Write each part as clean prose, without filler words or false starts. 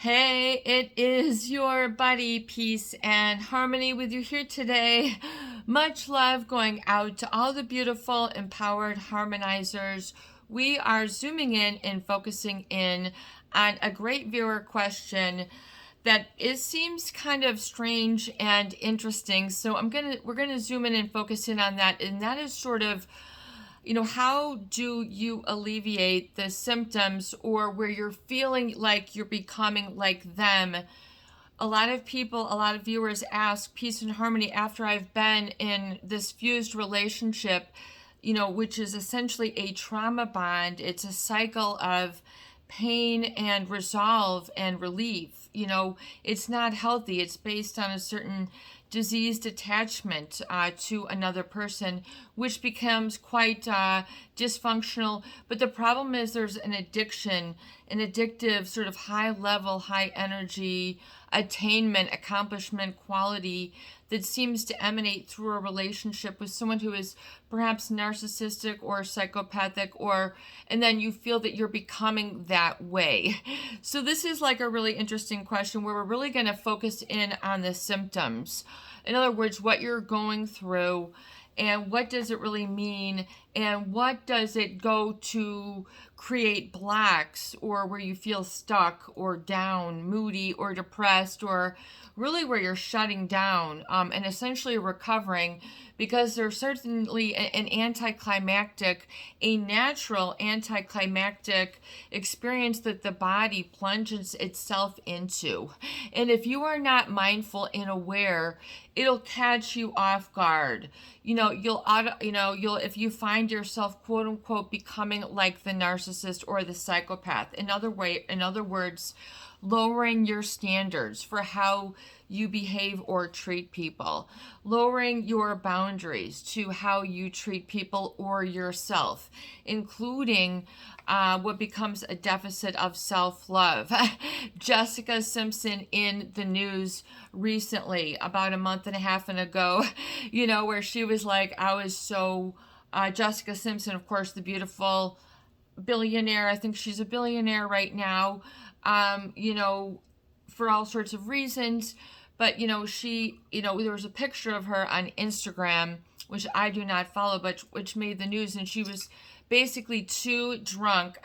Hey, it is your buddy, Peace and Harmony, with you here today. Much love going out to all the beautiful, empowered harmonizers. We are zooming in and focusing in on a great viewer question that seems kind of strange and interesting. So we're gonna zoom in and focus in on that, and that is sort of, how do you alleviate the symptoms or where you're feeling like you're becoming like them? A lot of people, a lot of viewers ask Peace and Harmony, after I've been in this fused relationship, which is essentially a trauma bond. It's a cycle of pain and resolve and relief. It's not healthy. It's based on a certain diseased attachment to another person, which becomes quite dysfunctional. But the problem is there's an addiction, an addictive sort of high level, high energy, attainment, accomplishment, quality that seems to emanate through a relationship with someone who is perhaps narcissistic or psychopathic, and then you feel that you're becoming that way. So this is like a really interesting question where we're really going to focus in on the symptoms. In other words, what you're going through and what does it really mean, and what does it go to create blocks, or where you feel stuck or down, moody or depressed, or really where you're shutting down and essentially recovering, because there's certainly an anticlimactic, a natural anticlimactic experience that the body plunges itself into. And if you are not mindful and aware, it'll catch you off guard. You'll if you find yourself quote unquote becoming like the narcissist or the psychopath, in other words, lowering your standards for how you behave or treat people, lowering your boundaries to how you treat people or yourself, including what becomes a deficit of self-love. Jessica Simpson in the news recently, about a month and a half ago, where she was like, I was so, Jessica Simpson, of course, the beautiful billionaire. I think she's a billionaire right now, for all sorts of reasons. But, she, there was a picture of her on Instagram, which I do not follow, but which made the news. And she was basically too drunk,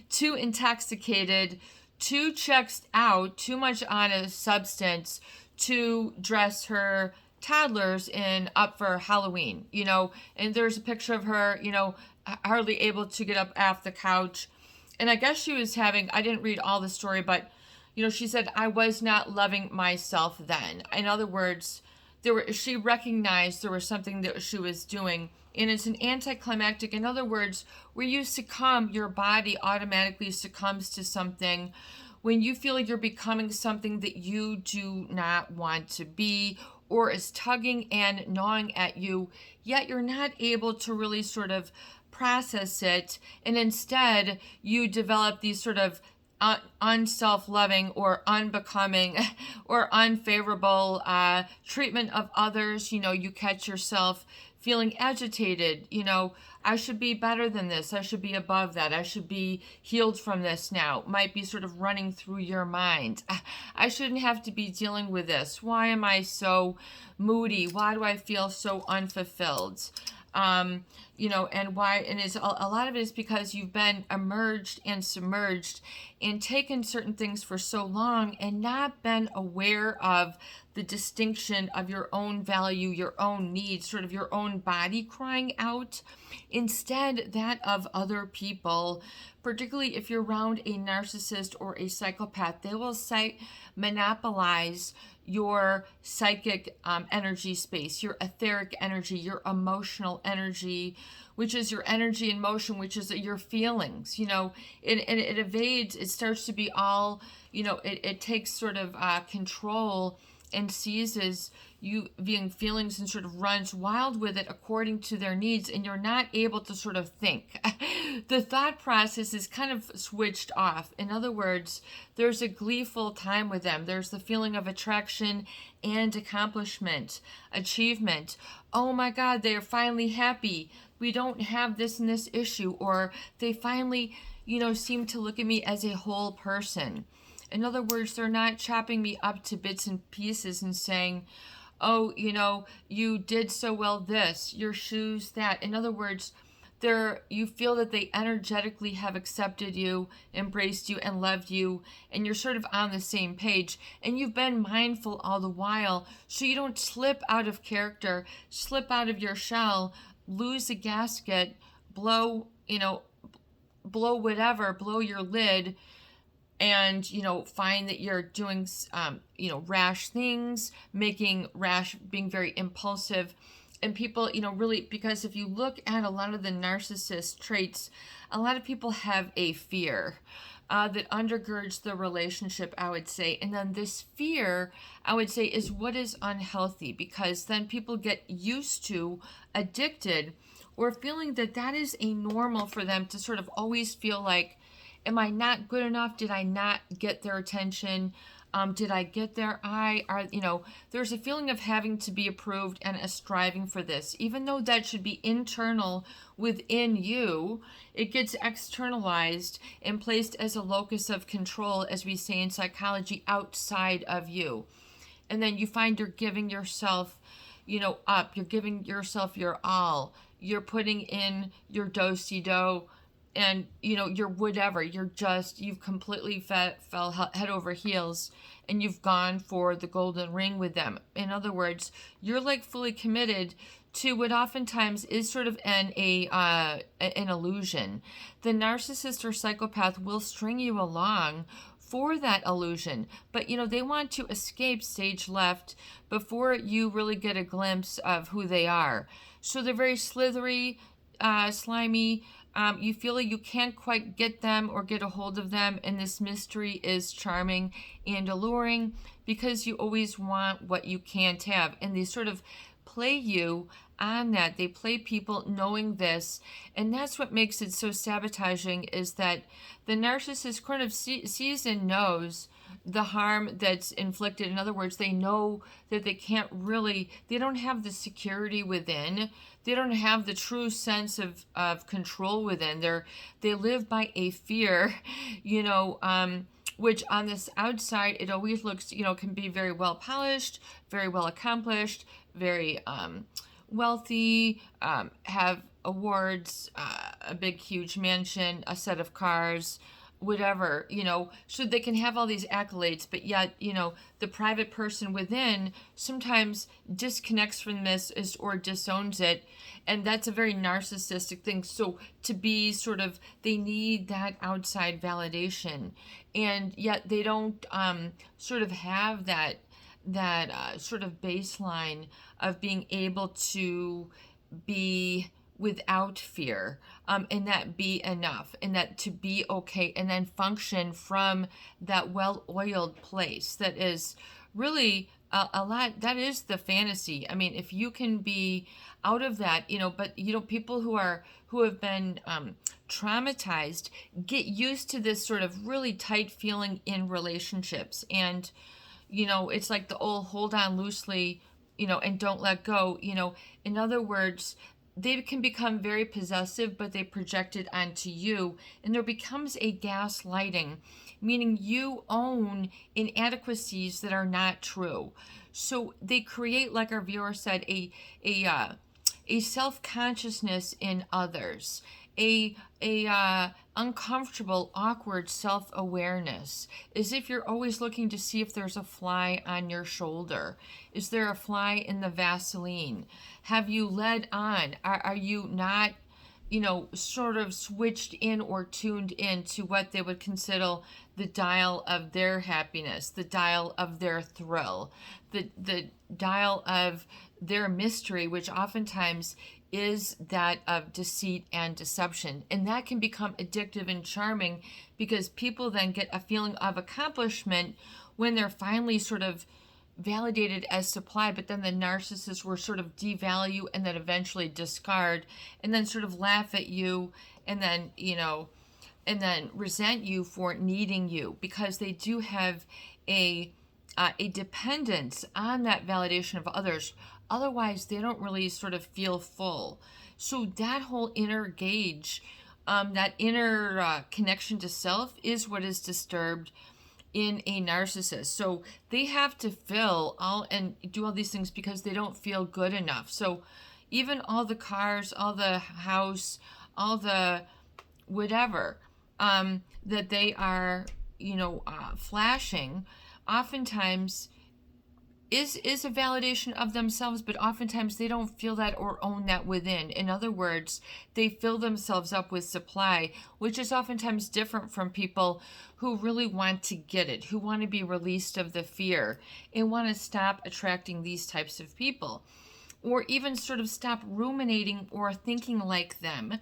too intoxicated, too checked out, too much on a substance to dress her toddlers in up for Halloween, and there's a picture of her, hardly able to get up off the couch. And I guess she was having, I didn't read all the story, but she said, I was not loving myself then. In other words, she recognized there was something that she was doing, and it's an anticlimactic. In other words, where you succumb, your body automatically succumbs to something when you feel like you're becoming something that you do not want to be, or is tugging and gnawing at you, yet you're not able to really sort of process it, and instead you develop these sort of unself-loving or unbecoming or unfavorable treatment of others. You catch yourself feeling agitated. I should be better than this. I should be above that. I should be healed from this now. Might be sort of running through your mind. I shouldn't have to be dealing with this. Why am I so moody? Why do I feel so unfulfilled? And why, and it's a lot of it is because you've been emerged and submerged and taken certain things for so long and not been aware of the distinction of your own value, your own needs, sort of your own body crying out, instead that of other people. Particularly if you're around a narcissist or a psychopath, they will monopolize your psychic energy space, your etheric energy, your emotional energy, which is your energy in motion, which is your feelings. It evades, it starts to be all, it takes sort of control and seizes you being feelings and sort of runs wild with it according to their needs, and you're not able to sort of think. The thought process is kind of switched off. In other words, there's a gleeful time with them. There's the feeling of attraction and accomplishment, achievement. Oh my God, they are finally happy. We don't have this and this issue. Or they finally, seem to look at me as a whole person. In other words, they're not chopping me up to bits and pieces and saying, oh, you did so well this, your shoes that. In other words, you feel that they energetically have accepted you, embraced you, and loved you, and you're sort of on the same page, and you've been mindful all the while, so you don't slip out of character, slip out of your shell, lose a gasket, blow whatever, blow your lid, and find that you're doing rash things, being very impulsive. And people, really, because if you look at a lot of the narcissist traits, a lot of people have a fear that undergirds the relationship, I would say. And then this fear, I would say, is what is unhealthy, because then people get used to, addicted, or feeling that is a normal for them to sort of always feel like, am I not good enough? Did I not get their attention? Did I get their eye? There's a feeling of having to be approved and a striving for this. Even though that should be internal within you, it gets externalized and placed as a locus of control, as we say in psychology, outside of you. And then you find you're giving yourself, up. You're giving yourself your all. You're putting in your do-si-do, and you're whatever, you've completely fell head over heels, and you've gone for the golden ring with them. In other words, you're like fully committed to what oftentimes is sort of an illusion. The narcissist or psychopath will string you along for that illusion, but they want to escape stage left before you really get a glimpse of who they are. So they're very slithery, slimy. You feel like you can't quite get them or get a hold of them, and this mystery is charming and alluring because you always want what you can't have, and they sort of play you on that. They play people knowing this, and that's what makes it so sabotaging, is that the narcissist kind of sees and knows the harm that's inflicted. In other words, they know that they don't have the security within. They don't have the true sense of control within. They live by a fear, which on this outside, it always looks, can be very well polished, very well accomplished, very wealthy, have awards, a big, huge mansion, a set of cars, whatever, so they can have all these accolades, but yet, the private person within sometimes disconnects from this or disowns it. And that's a very narcissistic thing. So to be they need that outside validation, and yet they don't sort of have that sort of baseline of being able to be without fear, and that be enough, and that to be okay, and then function from that well-oiled place that is really a lot. That is the fantasy. I mean, if you can be out of that, but people who have been traumatized get used to this sort of really tight feeling in relationships, and it's like the old hold on loosely, and don't let go. In other words, they can become very possessive, but they project it onto you, and there becomes a gaslighting, meaning you own inadequacies that are not true. So they create, like our viewer said, a self-consciousness in others, a uncomfortable, awkward self-awareness, as if you're always looking to see if there's a fly on your shoulder. Is there a fly in the Vaseline? Have you led on? Are you not, sort of switched in or tuned in to what they would consider the dial of their happiness, the dial of their thrill, the dial of their mystery, which oftentimes is that of deceit and deception. And that can become addictive and charming, because people then get a feeling of accomplishment when they're finally sort of validated as supply, but then the narcissist will sort of devalue and then eventually discard, and then sort of laugh at you, and then, and then resent you for needing you, because they do have a dependence on that validation of others. Otherwise, they don't really sort of feel full. So that whole inner gauge, that inner connection to self is what is disturbed. in a narcissist. So they have to fill all and do all these things because they don't feel good enough. So even all the cars, all the house, all the whatever that they are, flashing, oftentimes is a validation of themselves, but oftentimes they don't feel that or own that within. In other words, they fill themselves up with supply, which is oftentimes different from people who really want to get it, who want to be released of the fear and want to stop attracting these types of people, or even sort of stop ruminating or thinking like them.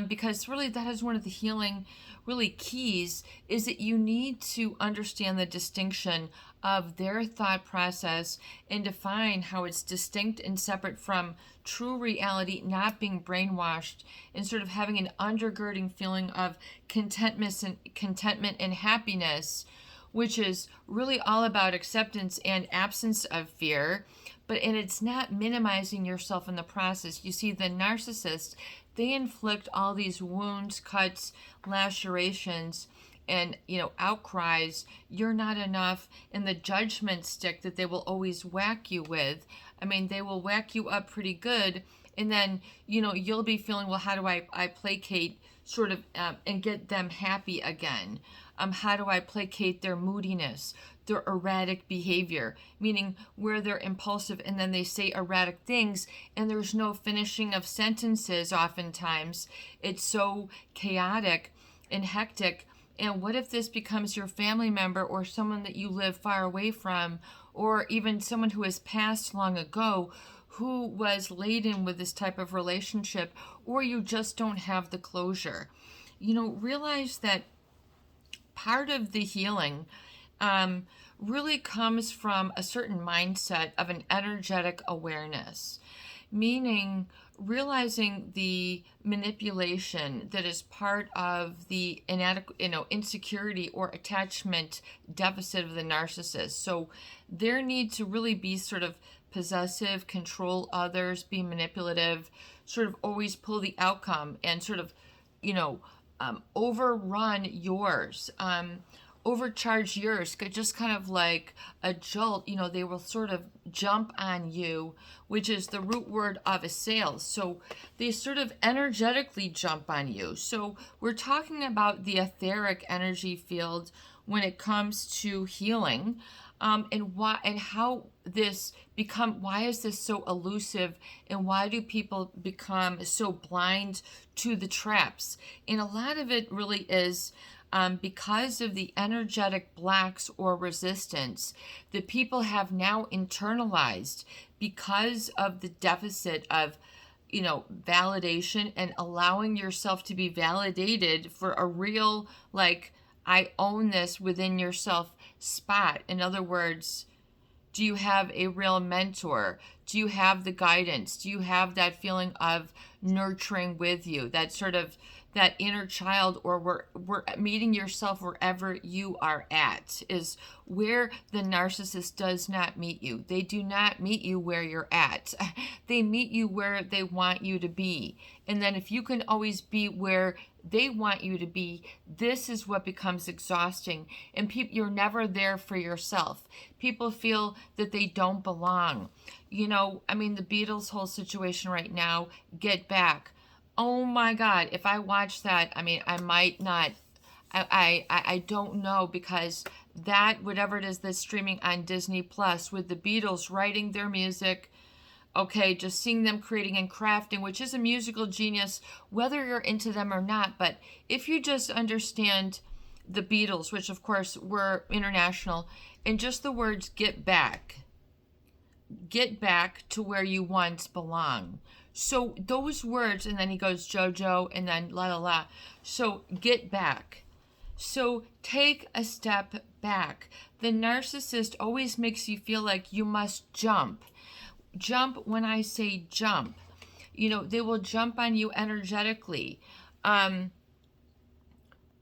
Because really that is one of the healing really keys, is that you need to understand the distinction of their thought process and define how it's distinct and separate from true reality, not being brainwashed and sort of having an undergirding feeling of contentment and happiness, which is really all about acceptance and absence of fear. And it's not minimizing yourself in the process. You see, the narcissist, they inflict all these wounds, cuts, lacerations, and outcries, you're not enough, and the judgment stick that they will always whack you with. I mean, they will whack you up pretty good, and then you'll be feeling, well, how do I placate sort of and get them happy again? How do I placate their moodiness, their erratic behavior, meaning where they're impulsive and then they say erratic things and there's no finishing of sentences oftentimes. It's so chaotic and hectic. And what if this becomes your family member or someone that you live far away from, or even someone who has passed long ago who was laden with this type of relationship, or you just don't have the closure? Realize that part of the healing really comes from a certain mindset of an energetic awareness, meaning realizing the manipulation that is part of the insecurity or attachment deficit of the narcissist. So their need to really be sort of possessive, control others, be manipulative, sort of always pull the outcome and sort of, overrun yours, overcharge yours, just kind of like a jolt. They will sort of jump on you, which is the root word of assail. So they sort of energetically jump on you. So we're talking about the etheric energy field when it comes to healing, and why and how why is this so elusive, and why do people become so blind to the traps? And a lot of it really is because of the energetic blocks or resistance that people have now internalized because of the deficit of validation and allowing yourself to be validated for a real, like, I own this within yourself spot. In other words, do you have a real mentor? Do you have the guidance? Do you have that feeling of nurturing with you? That sort of that inner child, or we're meeting yourself wherever you are at, is where the narcissist does not meet you. They do not meet you where you're at. They meet you where they want you to be. And then if you can always be where they want you to be, this is what becomes exhausting. And you're never there for yourself. People feel that they don't belong. The Beatles' whole situation right now, Get Back. Oh my God, if I watch that, I might not, I don't know, because that, whatever it is that's streaming on Disney Plus with the Beatles writing their music, okay, just seeing them creating and crafting, which is a musical genius, whether you're into them or not. But if you just understand the Beatles, which of course were international, and just the words get back to where you once belong. So those words, and then he goes Jojo, and then la la la. So get back. So take a step back. The narcissist always makes you feel like you must jump. Jump when I say jump. They will jump on you energetically.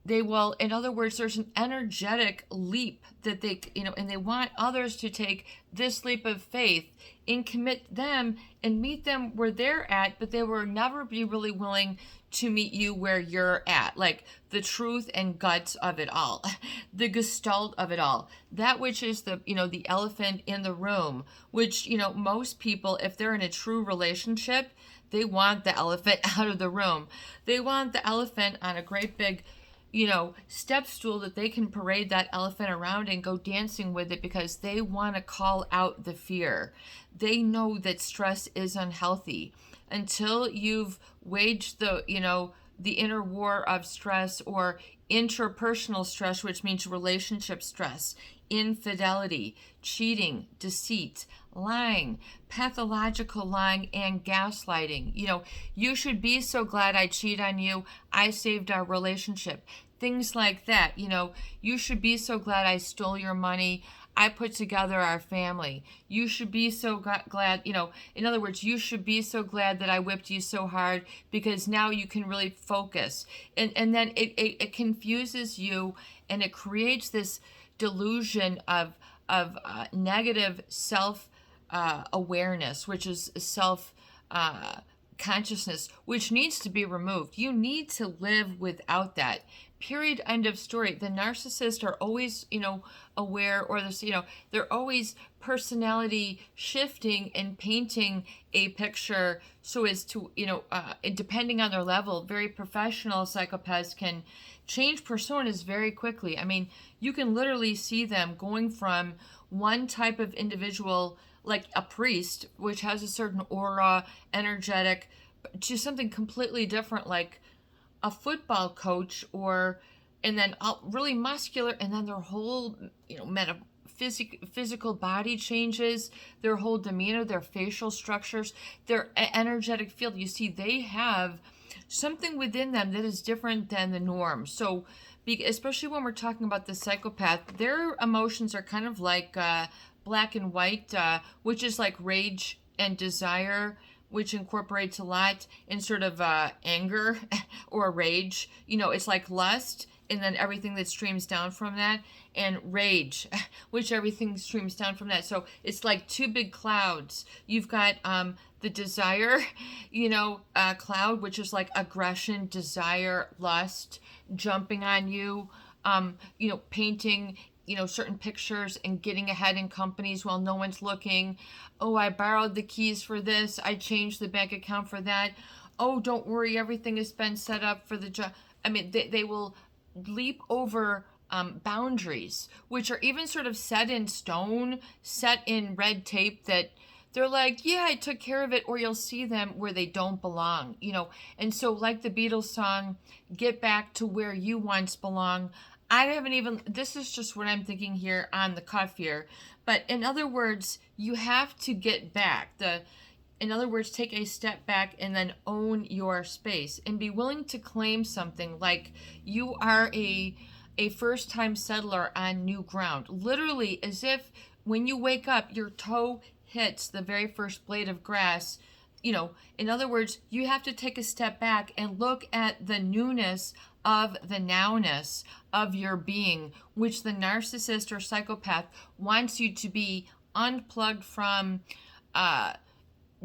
They will, in other words, there's an energetic leap that they, and they want others to take this leap of faith and commit them and meet them where they're at, but they will never be really willing to meet you where you're at, like the truth and guts of it all, the gestalt of it all, that which is the, the elephant in the room, which, most people, if they're in a true relationship, they want the elephant out of the room. They want the elephant on a great big, step stool that they can parade that elephant around and go dancing with it, because they want to call out the fear. They know that stress is unhealthy. Until you've waged the inner war of stress, or interpersonal stress, which means relationship stress, infidelity, cheating, deceit, lying, pathological lying, and gaslighting. You should be so glad I cheat on you. I saved our relationship. Things like that. You should be so glad I stole your money. I put together our family. You should be so glad, in other words, you should be so glad that I whipped you so hard, because now you can really focus. And then it confuses you, and it creates this delusion of negative self awareness, which is self consciousness, which needs to be removed. You need to live without that. Period. End of story. The narcissists are always, aware, or this, they're always personality shifting and painting a picture so as to, depending on their level, very professional psychopaths can change personas very quickly. I mean, you can literally see them going from one type of individual, like a priest, which has a certain aura, energetic, to something completely different, like a football coach, and then really muscular, and then their whole, physical body changes, their whole demeanor, their facial structures, their energetic field. You see, they have something within them that is different than the norm. So, especially when we're talking about the psychopath, their emotions are kind of like black and white, which is like rage and desire, which incorporates a lot in sort of anger or rage. It's like lust, and then everything that streams down from that, and rage, which everything streams down from that. So it's like two big clouds. You've got the desire, cloud, which is like aggression, desire, lust, jumping on you, painting, certain pictures and getting ahead in companies while no one's looking. Oh, I borrowed the keys for this. I changed the bank account for that. Oh, don't worry, everything has been set up for the job. I mean, they will leap over boundaries, which are even sort of set in stone, set in red tape, that they're like, yeah, I took care of it. Or you'll see them where they don't belong, And so, like the Beatles song, get back to where you once belong. This is just what I'm thinking here on the cuff here. But in other words, you have to get back. In other words, take a step back and then own your space and be willing to claim something, like you are a first-time settler on new ground. Literally, as if when you wake up, your toe hits the very first blade of grass. In other words, you have to take a step back and look at the newness of the nowness of your being, which the narcissist or psychopath wants you to be unplugged from,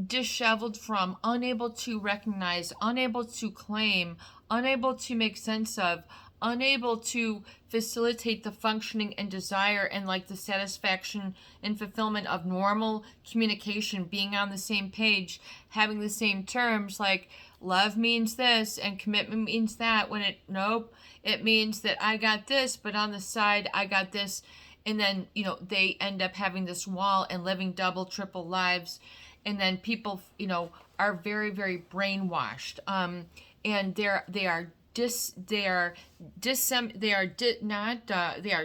disheveled from, unable to recognize, unable to claim, unable to make sense of, unable to facilitate the functioning and desire and like the satisfaction and fulfillment of normal communication, being on the same page, having the same terms, like love means this and commitment means that, when it means that I got this, but on the side I got this. And then, they end up having this wall and living double, triple lives. And then people, are very, very brainwashed. And they are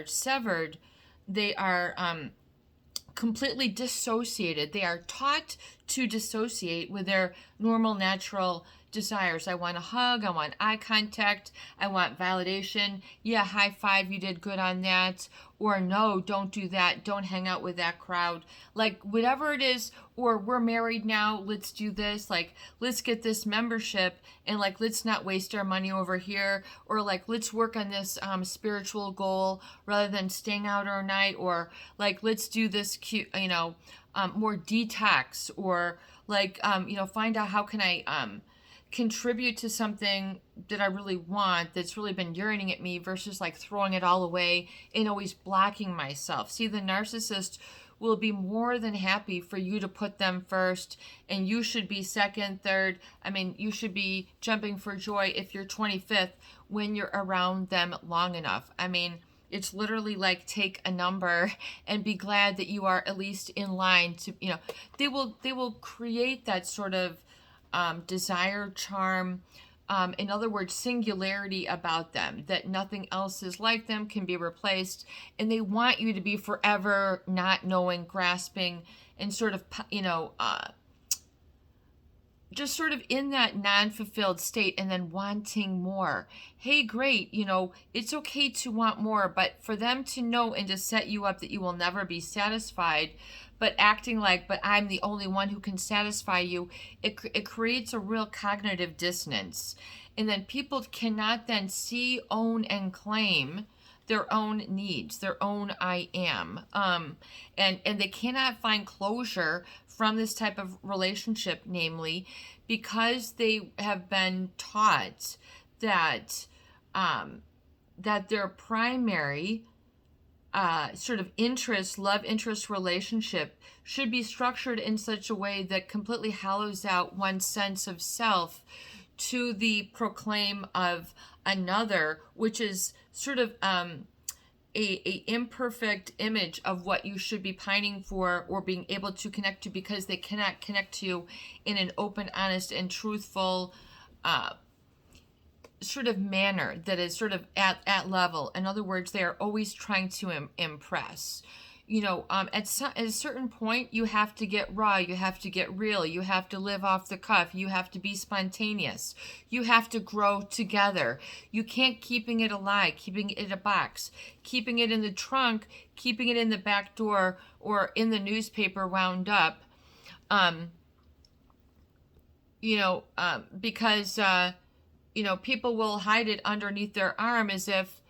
severed. They are completely dissociated. They are taught to dissociate with their normal, natural desires. I want a hug. I want eye contact. I want validation. Yeah, high five. You did good on that. Or no, don't do that. Don't hang out with that crowd. Like whatever it is, or we're married now. Let's do this. Like, let's get this membership and like, let's not waste our money over here. Or like, let's work on this spiritual goal rather than staying out all night. Or like, let's do this cute, more detox, or like, find out how can I contribute to something that I really want, that's really been yearning at me, versus like throwing it all away and always blocking myself. See, the narcissist will be more than happy for you to put them first, and you should be second, third. I mean, you should be jumping for joy if you're 25th when you're around them long enough. I mean, it's literally like take a number and be glad that you are at least in line to, they will create that sort of desire, charm, in other words, singularity about them, that nothing else is like them, can be replaced, and they want you to be forever not knowing, grasping, and sort of, just sort of in that non-fulfilled state, and then wanting more. Hey, great, it's okay to want more, but for them to know and to set you up that you will never be satisfied, but acting like, but I'm the only one who can satisfy you, it creates a real cognitive dissonance. And then people cannot then see, own, and claim their own needs, their own I am. And they cannot find closure from this type of relationship, namely, because they have been taught that that their primary sort of love interest relationship should be structured in such a way that completely hollows out one's sense of self to the proclaim of another, which is sort of a imperfect image of what you should be pining for or being able to connect to, because they cannot connect to you in an open, honest, and truthful sort of manner that is sort of at level. In other words, they are always trying to impress. At a certain point, you have to get raw, you have to get real, you have to live off the cuff, you have to be spontaneous, you have to grow together. You can't keeping it alive, keeping it in a box, keeping it in the trunk, keeping it in the back door, or in the newspaper wound up, because people will hide it underneath their arm as if